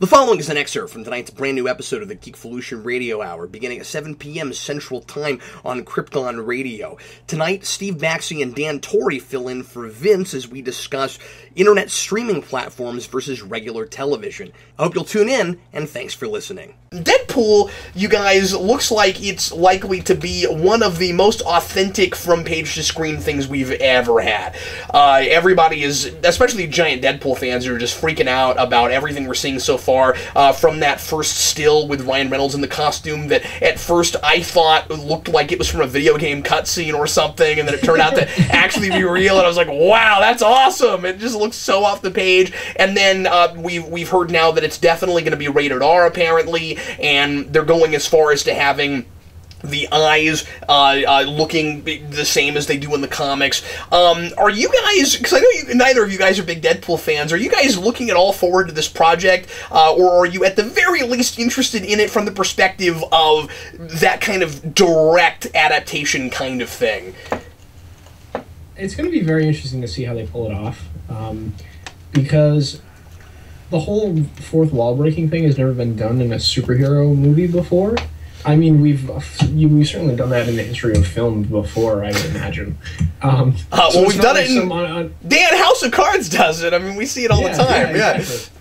The following is an excerpt from tonight's brand new episode of the Geekvolution Radio Hour, beginning at 7 p.m. Central Time on Krypton Radio. Tonight, Steve Maxey and Dan Torrey fill in for Vince as we discuss internet streaming platforms versus regular television. I hope you'll tune in, and thanks for listening. Deadpool, you guys, looks like it's likely to be one of the most authentic from-page-to-screen things we've ever had. Everybody is, especially giant Deadpool fans, are just freaking out about everything we're seeing so far, from that first still with Ryan Reynolds in the costume that at first I thought looked like it was from a video game cutscene or something, and then it turned out to actually be real, and I was like, wow, that's awesome! It just looks so off the page. And then we've heard now that it's definitely going to be rated R, apparently, and they're going as far as to having the eyes looking the same as they do in the comics. Are you guys, because I know neither of you guys are big Deadpool fans, are you guys looking at all forward to this project, or are you at the very least interested in it from the perspective of that kind of direct adaptation kind of thing? It's going to be very interesting to see how they pull it off, because the whole fourth wall breaking thing has never been done in a superhero movie before. I mean, we've certainly done that in the history of film before, I would imagine. Well, we've done it in... Dan, House of Cards does it. I mean, we see it all the time. Yeah. Exactly.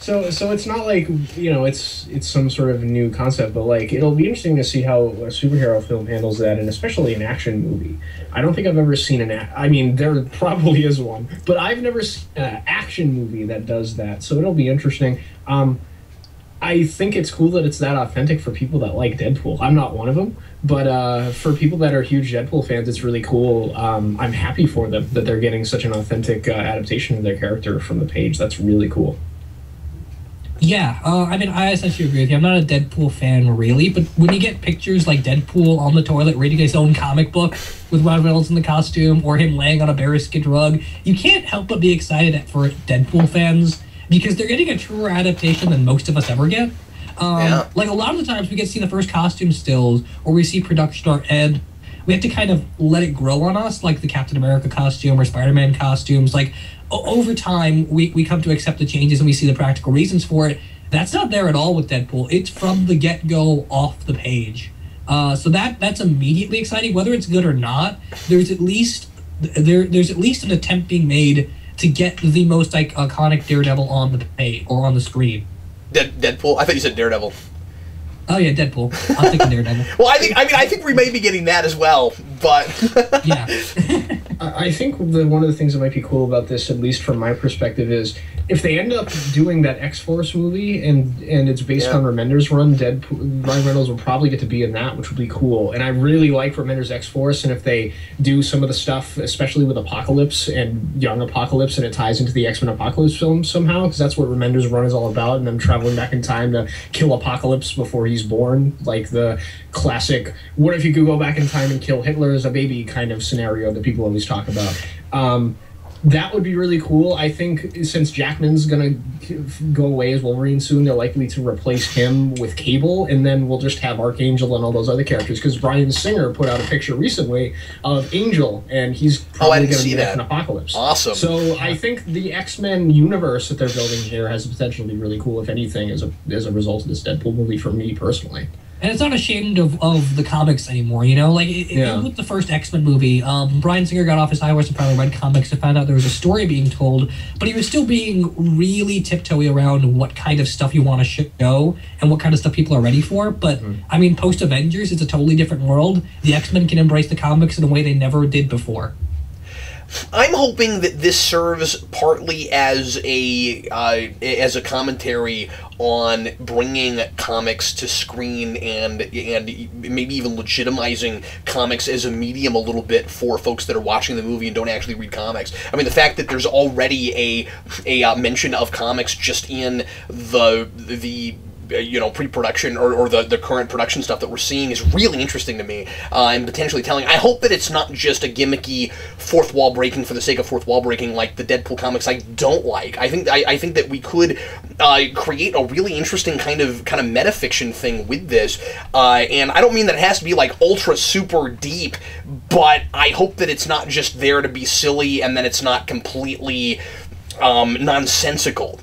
So it's not like, you know, it's some sort of new concept, but, like, it'll be interesting to see how a superhero film handles that, and especially an action movie. I don't think I've ever seen I mean, there probably is one, but I've never seen an action movie that does that, so it'll be interesting. I think it's cool that it's that authentic for people that like Deadpool. I'm not one of them, but for people that are huge Deadpool fans, it's really cool. I'm happy for them that they're getting such an authentic adaptation of their character from the page. That's really cool. Yeah, I mean, I essentially agree with you. I'm not a Deadpool fan, really, but when you get pictures like Deadpool on the toilet reading his own comic book with Ryan Reynolds in the costume, or him laying on a bearskin rug, you can't help but be excited for Deadpool fans, because they're getting a truer adaptation than most of us ever get. Like, a lot of the times we get to see the first costume stills, or we see production art, and we have to kind of let it grow on us, like the Captain America costume or Spider-Man costumes. Like, over time, we come to accept the changes and we see the practical reasons for it. That's not there at all with Deadpool. It's from the get-go off the page. So that's immediately exciting. Whether it's good or not, there's at least an attempt being made to get the most iconic Daredevil on the page or on the screen. Deadpool? I thought you said Daredevil. Oh yeah, Deadpool. I'm thinking Daredevil. Well, I think we may be getting that as well, but yeah. I think one of the things that might be cool about this, at least from my perspective, is if they end up doing that X-Force movie and it's based on Remender's run, Ryan Reynolds will probably get to be in that, which would be cool. And I really like Remender's X-Force, and if they do some of the stuff, especially with Apocalypse and Young Apocalypse, and it ties into the X-Men Apocalypse film somehow, because that's what Remender's run is all about, and them traveling back in time to kill Apocalypse before he's born, like the classic, what if you could go back in time and kill Hitler as a baby kind of scenario that people always talk about. That would be really cool. I think since Jackman's going to go away as Wolverine soon, they're likely to replace him with Cable, and then we'll just have Archangel and all those other characters, because Bryan Singer put out a picture recently of Angel, and he's probably going to be in Apocalypse. Awesome. So I think the X-Men universe that they're building here has the potential to be really cool, if anything, as a result of this Deadpool movie for me personally. And it's not ashamed of the comics anymore, you know? Like, with the first X-Men movie, Bryan Singer got off his high horse and finally read comics and found out there was a story being told, but he was still being really tiptoey around what kind of stuff you want to show and what kind of stuff people are ready for. But, I mean, post-Avengers, it's a totally different world. The X-Men can embrace the comics in a way they never did before. I'm hoping that this serves partly as a commentary on bringing comics to screen and maybe even legitimizing comics as a medium a little bit for folks that are watching the movie and don't actually read comics. I mean, the fact that there's already a mention of comics just in the pre-production or the current production stuff that we're seeing is really interesting to me, and potentially telling. I hope that it's not just a gimmicky fourth wall breaking for the sake of fourth wall breaking like the Deadpool comics I don't like. I think that we could create a really interesting kind of metafiction thing with this, and I don't mean that it has to be like ultra super deep, but I hope that it's not just there to be silly and then it's not completely nonsensical.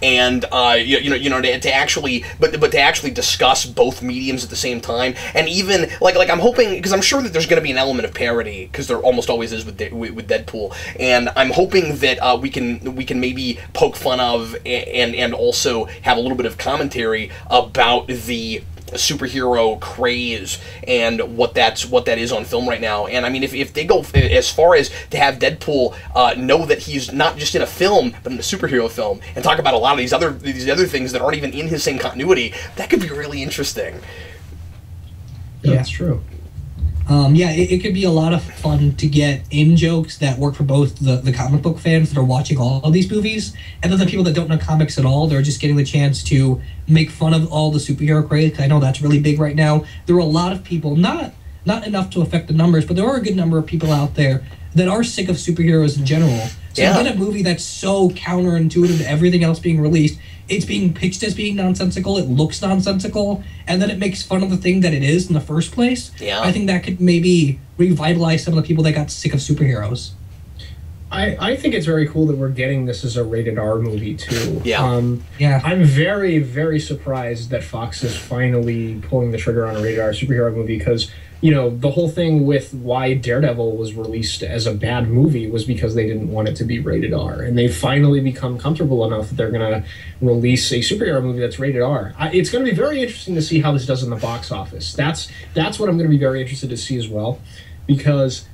and to actually, but to actually discuss both mediums at the same time, and even like I'm hoping, because I'm sure that there's going to be an element of parody, because there almost always is with Deadpool, and I'm hoping that we can maybe poke fun of and also have a little bit of commentary about the superhero craze and what that is on film right now. And I mean, if they go as far as to have Deadpool know that he's not just in a film but in a superhero film, and talk about a lot of these other things that aren't even in his same continuity, that could be really interesting. Yeah, that's true. It could be a lot of fun to get in-jokes that work for both the comic book fans that are watching all of these movies, and then the people that don't know comics at all. They're just getting the chance to make fun of all the superhero craze, because I know that's really big right now. There are a lot of people, not enough to affect the numbers, but there are a good number of people out there that are sick of superheroes in general. So you get a movie that's so counterintuitive to everything else being released. It's being pitched as being nonsensical, it looks nonsensical, and then it makes fun of the thing that it is in the first place. Yeah. I think that could maybe revitalize some of the people that got sick of superheroes. I think it's very cool that we're getting this as a rated R movie, too. Yeah. I'm very, very surprised that Fox is finally pulling the trigger on a rated R superhero movie, because, the whole thing with why Daredevil was released as a bad movie was because they didn't want it to be rated R. And they've finally become comfortable enough that they're going to release a superhero movie that's rated R. It's going to be very interesting to see how this does in the box office. That's what I'm going to be very interested to see as well, because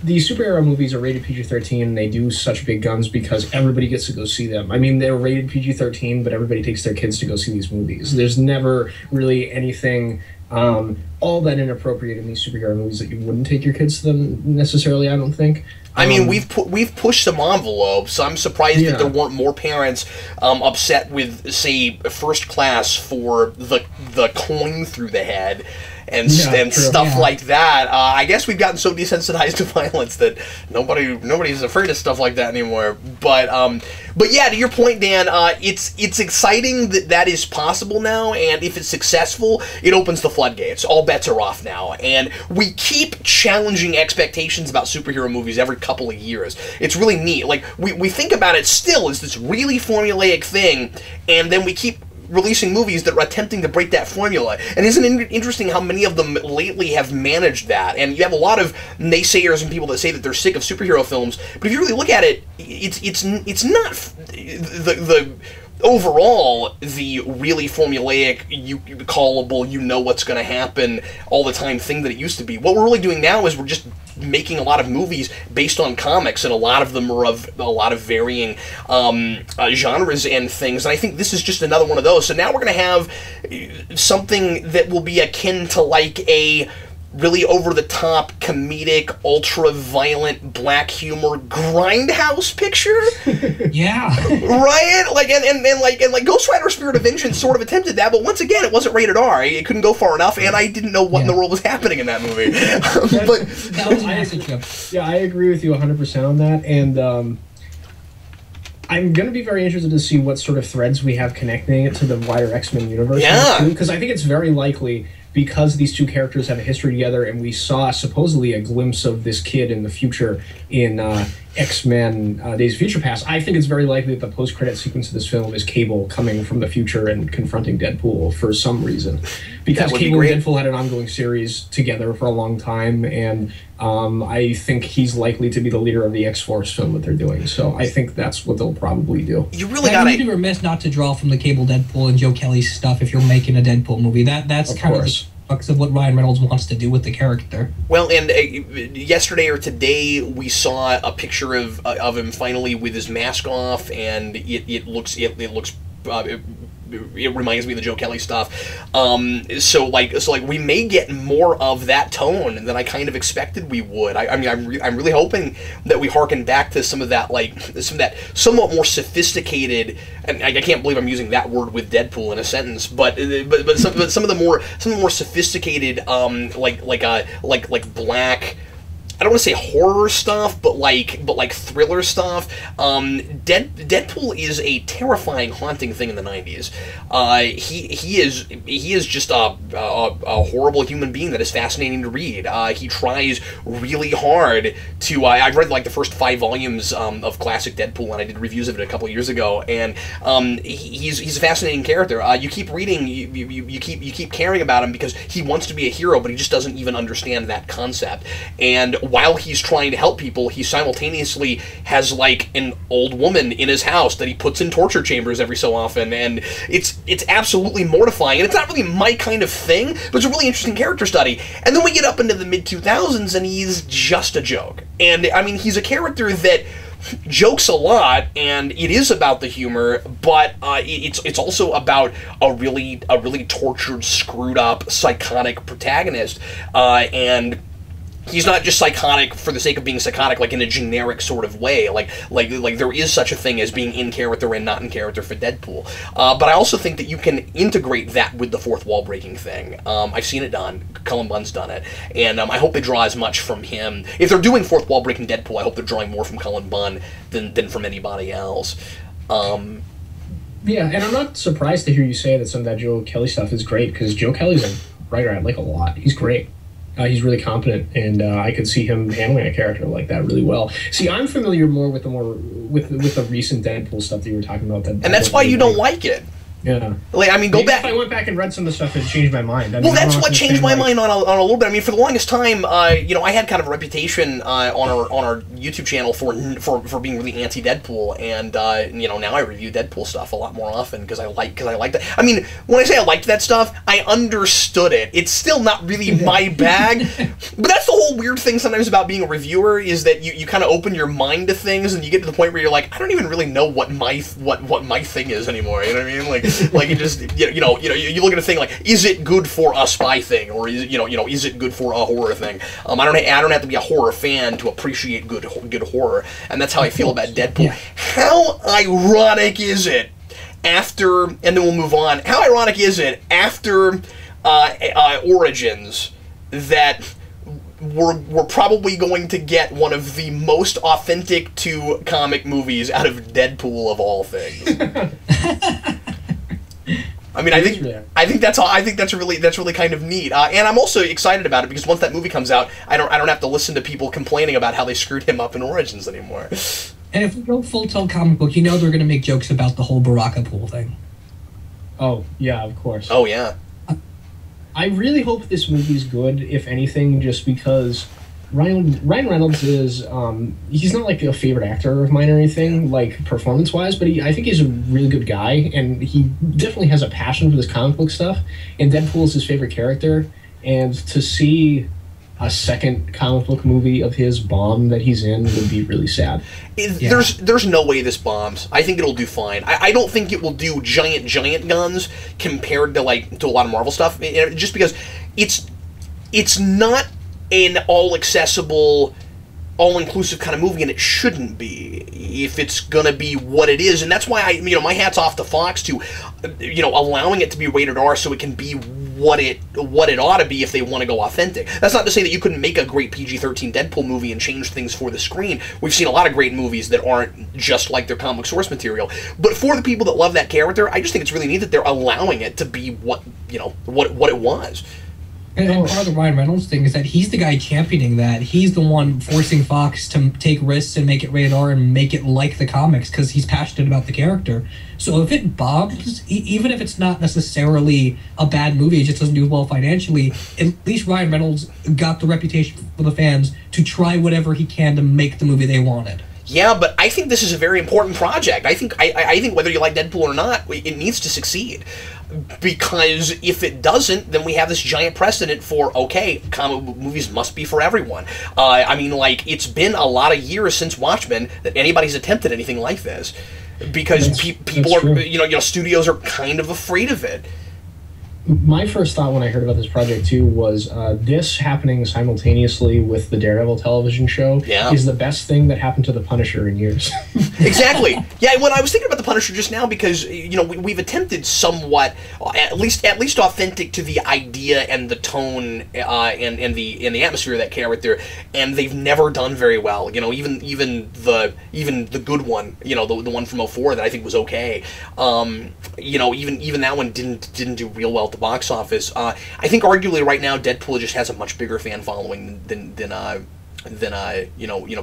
these superhero movies are rated PG-13, and they do such big guns because everybody gets to go see them. I mean, they're rated PG-13, but everybody takes their kids to go see these movies. There's never really anything all that inappropriate in these superhero movies that you wouldn't take your kids to them necessarily, I don't think. I mean, we've pushed some envelopes, so I'm surprised that there weren't more parents upset with, say, First Class for the coin through the head and stuff like that. I guess we've gotten so desensitized to violence that nobody's afraid of stuff like that anymore. But yeah, to your point, Dan, it's exciting that is possible now, and if it's successful, it opens the floodgates. All bets are off now, and we keep challenging expectations about superhero movies every couple of years. It's really neat. Like, we think about it still as this really formulaic thing, and then we keep releasing movies that are attempting to break that formula. And isn't it interesting how many of them lately have managed that? And you have a lot of naysayers and people that say that they're sick of superhero films, but if you really look at it, it's not the overall the really formulaic, you callable, you know what's going to happen all the time thing that it used to be. What we're really doing now is we're just making a lot of movies based on comics, and a lot of them are of a lot of varying genres and things, and I think this is just another one of those. So now we're going to have something that will be akin to like a really over-the-top, comedic, ultra-violent, black humor grindhouse picture. Yeah. Right? Like Ghost Rider Spirit of Vengeance sort of attempted that, but once again, it wasn't rated R. It couldn't go far enough, and I didn't know what in the world was happening in that movie. But that was a message. Yeah, I agree with you 100% on that, and I'm going to be very interested to see what sort of threads we have connecting it to the wider X-Men universe. Yeah. Because I think it's very likely, because these two characters have a history together, and we saw supposedly a glimpse of this kid in the future in X-Men Days of Future Past, I think it's very likely that the post-credit sequence of this film is Cable coming from the future and confronting Deadpool for some reason. Because Cable and Deadpool had an ongoing series together for a long time, and I think he's likely to be the leader of the X-Force film that they're doing. So I think that's what they'll probably do. You really got to... You'd be remiss not to draw from the Cable Deadpool and Joe Kelly's stuff if you're making a Deadpool movie. That's kind of the crux of what Ryan Reynolds wants to do with the character. Well, and yesterday or today we saw a picture of him finally with his mask off, and it reminds me of the Joe Kelly stuff. So we may get more of that tone than I kind of expected we would. I'm really hoping that we harken back to some of that somewhat more sophisticated, and I can't believe I'm using that word with Deadpool in a sentence, but some of the more sophisticated like black I don't want to say horror stuff, but like thriller stuff. Deadpool is a terrifying, haunting thing in the 90s. He is just a horrible human being that is fascinating to read. He tries really hard to. I've read like the first 5 volumes of classic Deadpool, and I did reviews of it a couple of years ago. And he's a fascinating character. You keep reading, you keep caring about him because he wants to be a hero, but he just doesn't even understand that concept. And while he's trying to help people, he simultaneously has like an old woman in his house that he puts in torture chambers every so often, and it's absolutely mortifying. And it's not really my kind of thing, but it's a really interesting character study. And then we get up into the mid-2000s, and he's just a joke. And I mean, he's a character that jokes a lot, and it is about the humor, but it's also about a really tortured, screwed up, psychotic protagonist, and he's not just psychotic for the sake of being psychotic, like in a generic sort of way. Like there is such a thing as being in character and not in character for Deadpool. But I also think that you can integrate that with the fourth wall breaking thing. I've seen it done. Cullen Bunn's done it, and I hope they draw as much from him. If they're doing fourth wall breaking Deadpool, I hope they're drawing more from Cullen Bunn than from anybody else. Yeah, and I'm not surprised to hear you say that some of that Joe Kelly stuff is great, because Joe Kelly's a writer I like a lot. He's great. He's really competent, and I could see him handling a character like that really well. See, I'm familiar more with the recent Deadpool stuff that you were talking about. And that's why you don't like it. Yeah. Like, I mean, go back. If I went back and read some of the stuff, it changed my mind. I mean, well, that's what changed my mind on a little bit. I mean, for the longest time, I had kind of a reputation on our YouTube channel for being really anti-Deadpool, and now I review Deadpool stuff a lot more often because I like that. I mean, when I say I liked that stuff, I understood it. It's still not really my bag, but that's the whole weird thing sometimes about being a reviewer, is that you kind of open your mind to things, and you get to the point where you're like, I don't even really know what my thing is anymore. You know what I mean? Like you just you look at a thing like, is it good for a spy thing, or is is it good for a horror thing? I don't have to be a horror fan to appreciate good horror, and that's how I feel about Deadpool. Yeah. How ironic is it after, and then we'll move on. How ironic is it after Origins that we're probably going to get one of the most authentic to comic movies out of Deadpool of all things. I mean, I think that's really kind of neat, and I'm also excited about it because once that movie comes out, I don't have to listen to people complaining about how they screwed him up in Origins anymore. And if we go full-tone comic book, they're going to make jokes about the whole Baraka Pool thing. Oh yeah, of course. Oh yeah. I really hope this movie's good, if anything, just because Ryan Reynolds is, he's not like a favorite actor of mine or anything, like performance-wise, but I think he's a really good guy, and he definitely has a passion for this comic book stuff, and Deadpool is his favorite character, and to see a second comic book movie of his bomb that he's in would be really sad. There's no way this bombs. I think it'll do fine. I don't think it will do giant guns compared to a lot of Marvel stuff, just because it's not an all-accessible, all-inclusive kind of movie, and it shouldn't be if it's gonna be what it is. And that's why my hat's off to Fox to allowing it to be rated R so it can be what it ought to be if they want to go authentic. That's not to say that you couldn't make a great PG-13 Deadpool movie and change things for the screen. We've seen a lot of great movies that aren't just like their comic source material. But for the people that love that character, I just think it's really neat that they're allowing it to be what it was. And part of the Ryan Reynolds thing is that he's the guy championing that. He's the one forcing Fox to take risks and make it rated R and make it like the comics because he's passionate about the character. So if it bombs, even if it's not necessarily a bad movie, it just doesn't do well financially, at least Ryan Reynolds got the reputation for the fans to try whatever he can to make the movie they wanted. Yeah, but I think this is a very important project. I think whether you like Deadpool or not, it needs to succeed. Because if it doesn't, then we have this giant precedent for, okay, comic movies must be for everyone. It's been a lot of years since Watchmen that anybody's attempted anything like this. Because people are, studios are kind of afraid of it. My first thought when I heard about this project too was this happening simultaneously with the Daredevil television show is the best thing that happened to the Punisher in years. Exactly. Yeah, when I was thinking about the Punisher just now, because we've attempted somewhat, at least authentic to the idea and the tone and the atmosphere of that character, and they've never done very well. Even the good one, the one from '04 that I think was okay. Even that one didn't do real well at the box office. I think arguably right now Deadpool just has a much bigger fan following than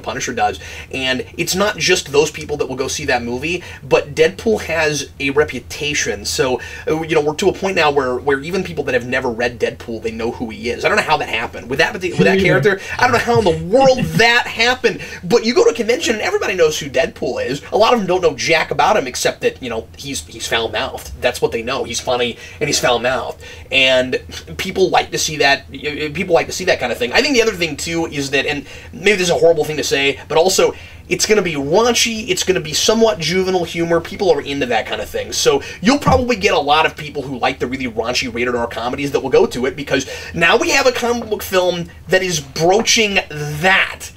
Punisher does, and it's not just those people that will go see that movie, but Deadpool has a reputation. So we're to a point now where even people that have never read Deadpool, they know who he is. I don't know how that happened with that character. I don't know how in the world that happened, but you go to a convention and everybody knows who Deadpool is. A lot of them don't know jack about him except that he's foul mouthed. That's what they know. He's funny and he's foul mouthed, and people like to see that. People like to see that kind of thing. I think the other thing too is that, and maybe this is a horrible thing to say, but also it's going to be raunchy, it's going to be somewhat juvenile humor. People are into that kind of thing. So you'll probably get a lot of people who like the really raunchy rated R comedies that will go to it, because now we have a comic book film that is broaching that.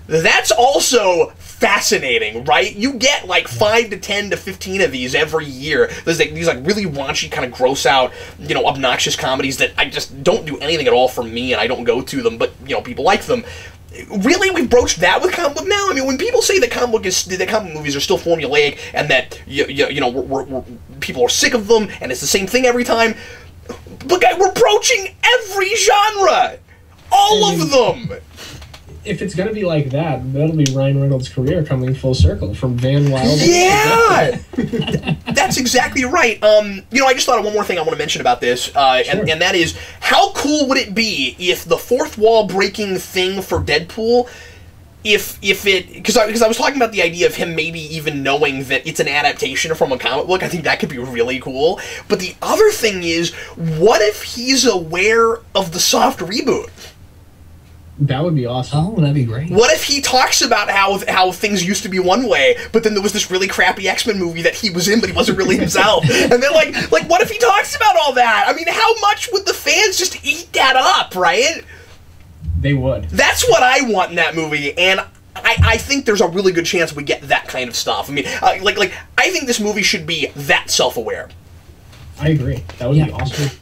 That's also fascinating, right? You get like 5 to 10 to 15 of these every year. There's these really raunchy, kind of gross out, obnoxious comedies that I just don't do anything at all for me, and I don't go to them, but people like them. Really, we've broached that with comic book now. I mean, when people say that comic movies are still formulaic and that people are sick of them and it's the same thing every time, but guys, we're broaching every genre, all of them. If it's gonna be like that, that'll be Ryan Reynolds' career coming full circle from Van Wilder. Yeah, that's exactly right. I just thought of one more thing I want to mention about this, sure. and that is, how cool would it be if the fourth wall breaking thing for Deadpool, because I was talking about the idea of him maybe even knowing that it's an adaptation from a comic book. I think that could be really cool. But the other thing is, what if he's aware of the soft reboot? That would be awesome. Oh, that'd be great. What if he talks about how things used to be one way, but then there was this really crappy X-Men movie that he was in, but he wasn't really himself? And then, like, what if he talks about all that? I mean, how much would the fans just eat that up, right? They would. That's what I want in that movie, and I think there's a really good chance we get that kind of stuff. I mean, I think this movie should be that self-aware. I agree. That would be awesome.